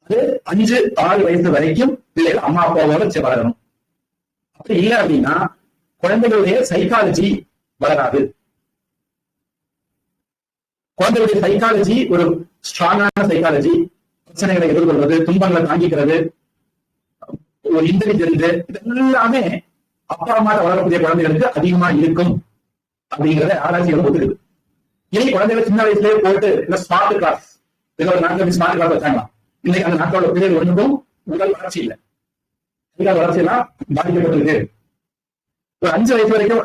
அது 5-6 வயசு வரைக்கும் பிள்ளைகள் அம்மா அப்பாவோட வளரணும். அப்படி இல்லை அப்படின்னா குழந்தைகளுடைய சைக்காலஜி வளராது. குழந்தைகளுடைய சைக்காலஜி ஒரு ஸ்ட்ராங்கான சைக்காலஜி, பிரச்சனைகளை எதிர்கொள்வது, துன்பங்களை தாங்கிக்கிறது, ஒரு இன்டெலிஜென்ட், இதெல்லாமே அப்பா அம்மா வளரக்கூடிய குழந்தைகளுக்கு அதிகமா இருக்கும் அப்படிங்கிறத ஆராய்ச்சிகள் ஒத்துக்குது. இனி குழந்தைகள் சின்ன வயசுலேயே போட்டு இந்த ஸ்மார்ட் கிளாஸ், ஒரு நாட்கள் ஸ்மார்ட் கிளாஸ் வச்சாங்களாம். இன்னைக்கு அந்த நாட்டோட பிள்ளைகள் ஒன்றுக்கும் உடல் வளர்ச்சி இல்லை, உடல் வளர்ச்சி எல்லாம் பாதிக்கப்பட்டிருக்கு. ஒரு 5 வயசு வரைக்கும்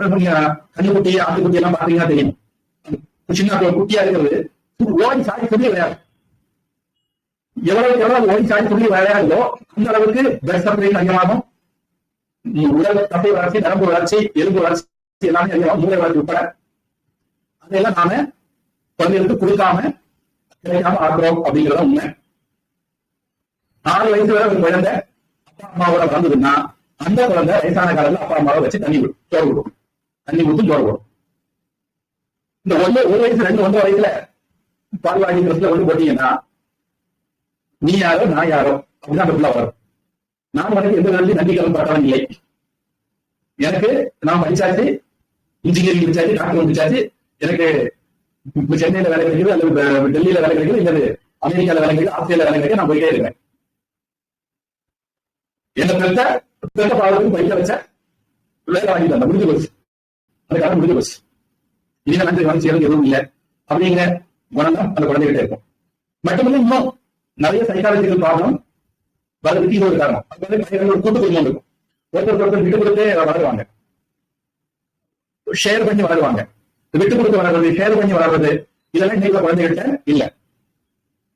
கண்ணுக்குட்டி ஆட்டுக்குட்டி எல்லாம் பாத்தீங்கன்னா தெரியும். சின்ன குட்டியா இருக்கிறது ஓடி சாடி சொல்லி விளையாடு. எவ்வளவு ஓடி சாடி சொல்லி விளையாடுதோ அந்த அளவுக்கு பிளட் சப்ளை அதிகமாகும், உடல் தசை வளர்ச்சி, நரம்பு வளர்ச்சி, எலும்பு வளர்ச்சி எல்லாமே அதிகமாகும், மூளை வளர்ச்சி உட்பட. அதெல்லாம் நாம குழந்தைகளுக்கு கொடுக்காம கிடைக்காம ஆக்குறோம் அப்படிங்கிறத உண்மை. 4 வயசு வரை ஒரு குழந்தை அப்பா அம்மாவோட வளர்ந்ததுன்னா அந்த குழந்தை வயசான காலத்துல அப்பா அம்மாவை வச்சு தண்ணி ஊற்றும், சோறு போடும். இந்த 1 வயசு 2-1 வயசுல பால்வாடி கொண்டு போட்டீங்கன்னா நீ யாரோ நான் யாரோ அப்படிதான் அந்த பிள்ளை வரும். நான் உனக்கு எந்த நாளையும் நம்பிக்கை பட்டவன் இல்லை. எனக்கு நான் படிச்சாச்சு, இன்ஜினியரிங் முடிச்சாச்சு, டாக்டர் முடிச்சாச்சு, எனக்கு சென்னையில வேலை கிடைக்குது அல்லது டெல்லியில வேலை கிடைக்குது இல்லது அமெரிக்கால வேலை கிடைக்குது, ஆஸ்திரேலியா வேலை கிடைக்குது, நான் போயிட்டே இருக்கேன். என்ன பெருத்த பாவத்துக்கு படிக்க வச்ச வேலை வாங்கி தந்த முடிஞ்சு போச்சு, அந்த காலம் முடிஞ்சு போச்சு. இனிமே நன்றி வளர்ச்சிகளும் எதுவும் இல்லை அப்படிங்கிற குணம் தான் அந்த குழந்தைகிட்ட இருக்கும். மட்டுமில்லை இன்னும் நிறைய சைக்காலஜிக்கல் ப்ராப்ளம் வளர்றதுக்கு இது ஒரு காரணம். அது வந்து ஒரு கூட்டு குடும்பம் இருக்கும், ஒருத்தர் விட்டு கொடுத்தே வளருவாங்க, ஷேர் பண்ணி வளருவாங்க. விட்டு கொடுத்து வளர்றது, ஷேர் பண்ணி வளர்றது, இதெல்லாம் இன்னைக்கு குழந்தைகிட்ட இல்ல.